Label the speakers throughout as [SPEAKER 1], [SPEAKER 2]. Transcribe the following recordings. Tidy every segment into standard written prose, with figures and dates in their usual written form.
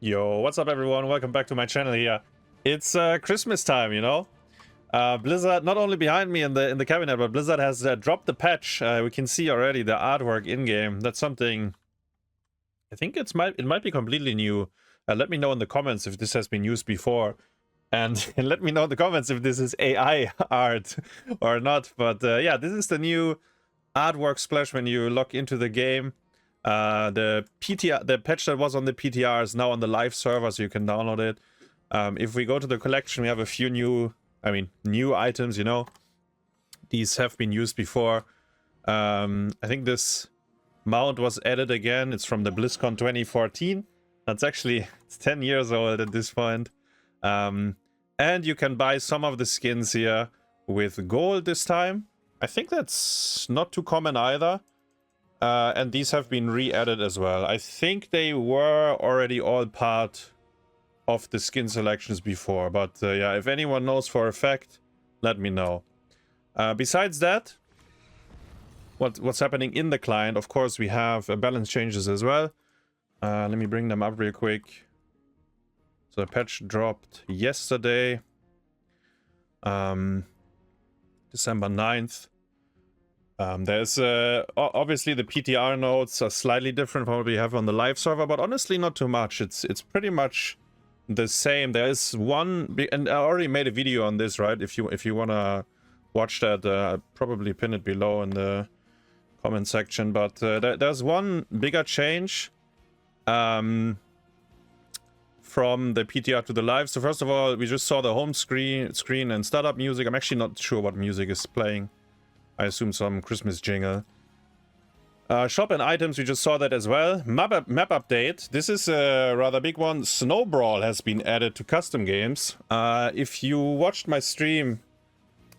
[SPEAKER 1] Yo, what's up everyone? Welcome back to my channel here. It's Christmas time, you know. Blizzard, not only behind me in the cabinet, but Blizzard has dropped the patch. We can see already the artwork in game. That's something. I think it might be completely new. Let me know in the comments if this has been used before, and let me know in the comments if this is AI art or not. But yeah, this is the new artwork splash when you log into the game. The PTR, the patch that was on the PTR is now on the live server, so you can download it. If we go to the collection, we have a few new items, you know. These have been used before. I think this mount was added again. It's from the BlizzCon 2014. That's actually, it's 10 years old at this point. And you can buy some of the skins here with gold this time. I think that's not too common either. And these have been re-added as well. I think they were already all part of the skin selections before. But yeah, if anyone knows for a fact, let me know. Besides that, what's happening in the client, of course, we have balance changes as well. Let me bring them up real quick. So the patch dropped yesterday, December 9th. There's obviously the PTR nodes are slightly different from what we have on the live server, but honestly not too much. It's pretty much the same. There is one, and I already made a video on this, right? If you wanna watch that, I'll probably pin it below in the comment section. But there's one bigger change from the PTR to the live. So first of all, we just saw the home screen and startup music. I'm actually not sure what music is playing. I assume some Christmas jingle. Shop and items, we just saw that as well. Map update. This is a rather big one. Snow Brawl has been added to custom games. If you watched my stream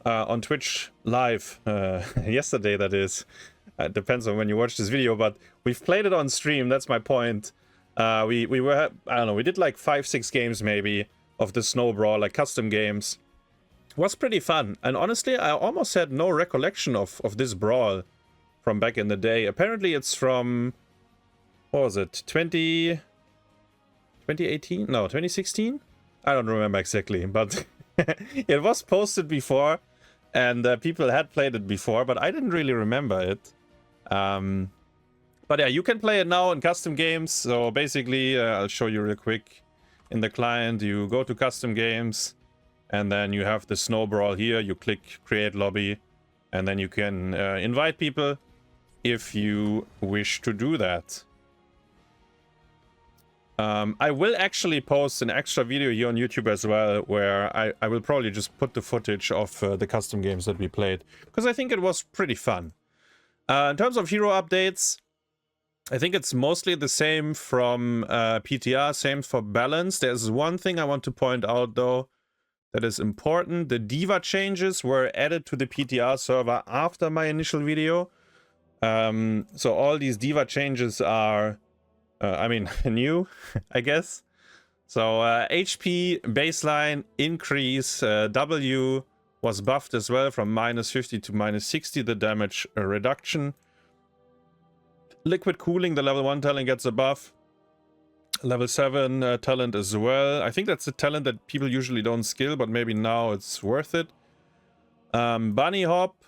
[SPEAKER 1] on Twitch live yesterday, that is. Depends on when you watch this video, but we've played it on stream. That's my point. We were, I don't know, we did like 5-6 games maybe of the Snow Brawl, like custom games. Was pretty fun, and honestly I almost had no recollection of this brawl from back in the day. Apparently it's from, what was it, 2018? No, 2016? I don't remember exactly, but it was posted before, and people had played it before, but I didn't really remember it. But yeah, you can play it now in custom games. So basically, I'll show you real quick. In the client, you go to custom games, and then you have the Snow Brawl here. You click create lobby, and then you can invite people if you wish to do that. I will actually post an extra video here on YouTube as well, where I will probably just put the footage of the custom games that we played, because I think it was pretty fun. In terms of hero updates, I think it's mostly the same from PTR, same for balance. There's one thing I want to point out though, that is important. The diva changes were added to the PTR server after my initial video. So all these diva changes are, new, I guess. So HP baseline increase, W was buffed as well from -50 to -60, the damage reduction. Liquid cooling, the level 1 talent gets a buff. Level 7 talent as well. I think that's a talent that people usually don't skill, but maybe now it's worth it. Bunny hop.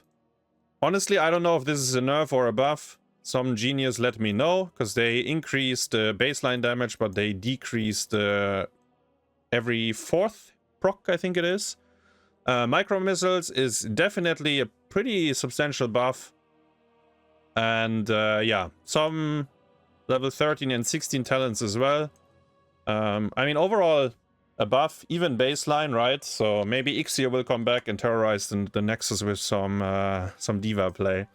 [SPEAKER 1] Honestly, I don't know if this is a nerf or a buff. Some genius let me know, because they increased the baseline damage, but they decreased every 4th proc, I think it is. Micro missiles is definitely a pretty substantial buff. And yeah, some level 13 and 16 talents as well. I mean, overall, a buff, even baseline, right? So maybe Ixia will come back and terrorize the Nexus with some diva play.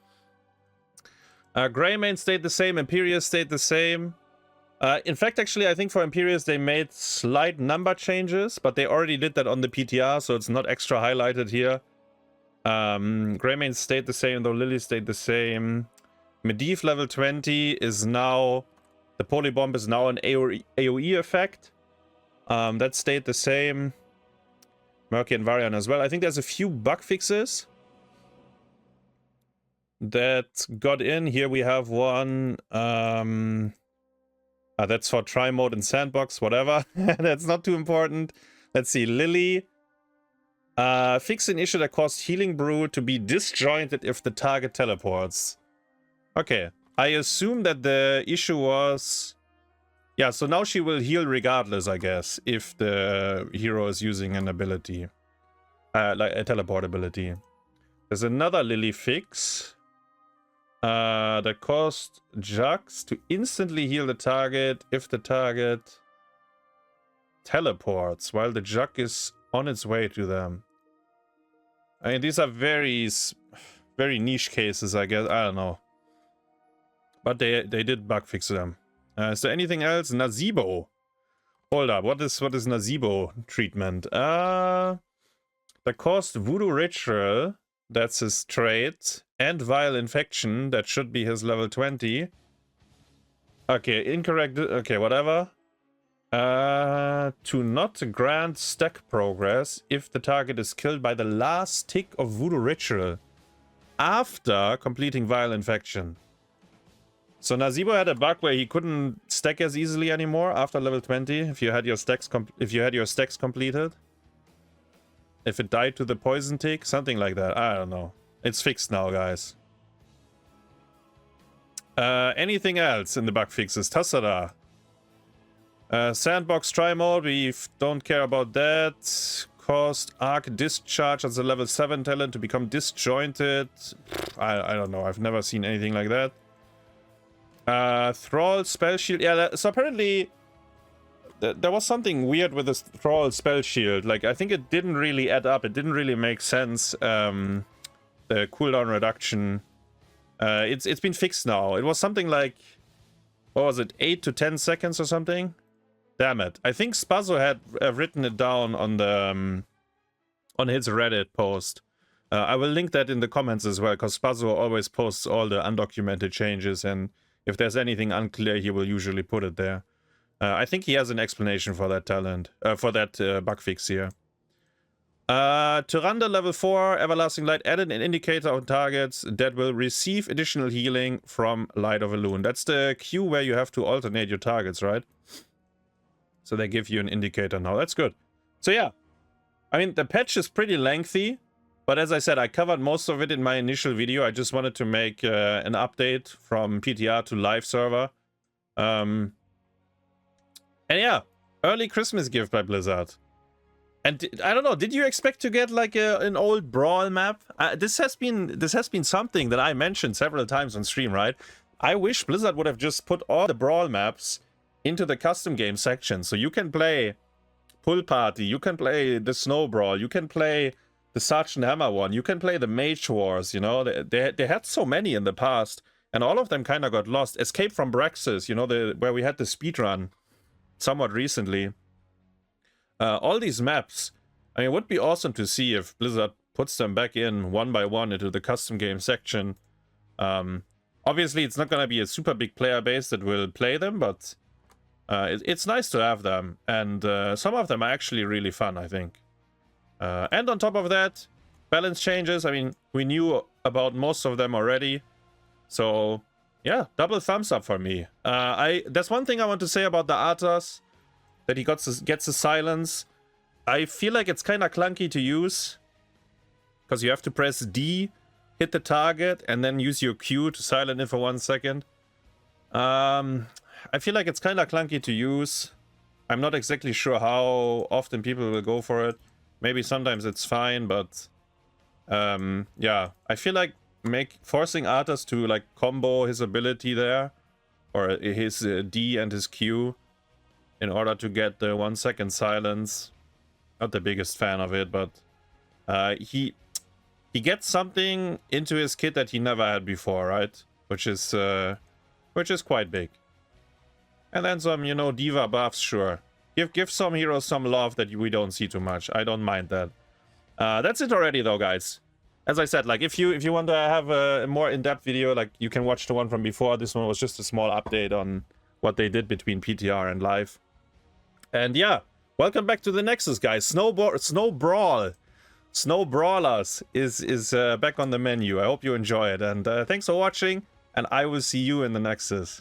[SPEAKER 1] Greymane stayed the same, Imperius stayed the same. In fact, actually, I think for Imperius they made slight number changes, but they already did that on the PTR, so it's not extra highlighted here. Greymane stayed the same, though Lily stayed the same. Medivh level 20 is now, the polybomb is now an AoE effect. That stayed the same. Murky and Varian as well. I think there's a few bug fixes that got in. Here we have one. That's for try mode and sandbox, whatever. That's not too important. Let's see, Lily. Fix an issue that caused Healing Brew to be disjointed if the target teleports. Okay, I assume that the issue was... Yeah, so now she will heal regardless, I guess, if the hero is using an ability. Like a teleport ability. There's another Lily fix. That caused Jugs to instantly heal the target if the target teleports while the Jug is on its way to them. I mean, these are very niche cases, I guess. I don't know. But they did bug fix them. Is there anything else? Nazeebo. Hold up. What is Nazeebo treatment? That caused Voodoo Ritual. That's his trait. And Vile Infection. That should be his level 20. Okay, incorrect. Okay, whatever. To not grant stack progress if the target is killed by the last tick of Voodoo Ritual after completing Vile Infection. So Nazeebo had a bug where he couldn't stack as easily anymore after level 20 if you had your stacks completed. If it died to the poison tick, something like that. I don't know. It's fixed now, guys. Anything else in the bug fixes? Tassada. Sandbox try mode, we don't care about that. Caused Arc Discharge as a level 7 talent to become disjointed. I don't know, I've never seen anything like that. Thrall Spell Shield. Yeah, so apparently there was something weird with this Thrall Spell Shield. Like, I think it didn't really add up. It didn't really make sense. The cooldown reduction. It's been fixed now. It was something like, what was it, 8 to 10 seconds or something? Damn it. I think Spazzo had written it down on the on his Reddit post. I will link that in the comments as well, because Spazzo always posts all the undocumented changes, and if there's anything unclear, he will usually put it there. I think he has an explanation for that talent, for that bug fix here. Tyrande level 4, Everlasting Light added an indicator on targets that will receive additional healing from Light of a Loon. That's the queue where you have to alternate your targets, right? So they give you an indicator now. That's good. So yeah, I mean, the patch is pretty lengthy, but as I said, I covered most of it in my initial video. I just wanted to make an update from PTR to live server. And yeah, early Christmas gift by Blizzard. And I don't know, did you expect to get like an old Brawl map? This has been something that I mentioned several times on stream, right? I wish Blizzard would have just put all the Brawl maps into the custom game section, so you can play Pull Party, you can play the Snow Brawl, you can play the Sergeant Hammer one, you can play the Mage Wars, you know? They had so many in the past, and all of them kind of got lost. Escape from Braxis, you know, where we had the speedrun somewhat recently. All these maps, I mean, it would be awesome to see if Blizzard puts them back in one by one into the custom game section. Obviously, it's not going to be a super big player base that will play them, but it's nice to have them. And some of them are actually really fun, I think. And on top of that, balance changes. I mean, we knew about most of them already. So, yeah, double thumbs up for me. There's one thing I want to say about the Arthas. That he gets a silence. I feel like it's kind of clunky to use. Because you have to press D, hit the target, and then use your Q to silent it for 1 second. I feel like it's kind of clunky to use. I'm not exactly sure how often people will go for it. Maybe sometimes it's fine, but... yeah, I feel like forcing Arthas to like combo his ability there. Or his D and his Q. In order to get the 1 second silence. Not the biggest fan of it, but he gets something into his kit that he never had before, right? Which is quite big. And then some, you know, diva buffs, sure. Give some heroes some love that we don't see too much. I don't mind that. That's it already though, guys. As I said, like if you want to have a more in-depth video, like you can watch the one from before. This one was just a small update on what they did between PTR and live. And yeah, welcome back to the Nexus, guys. Snow Brawl. Snow Brawlers is back on the menu. I hope you enjoy it. And thanks for watching. And I will see you in the Nexus.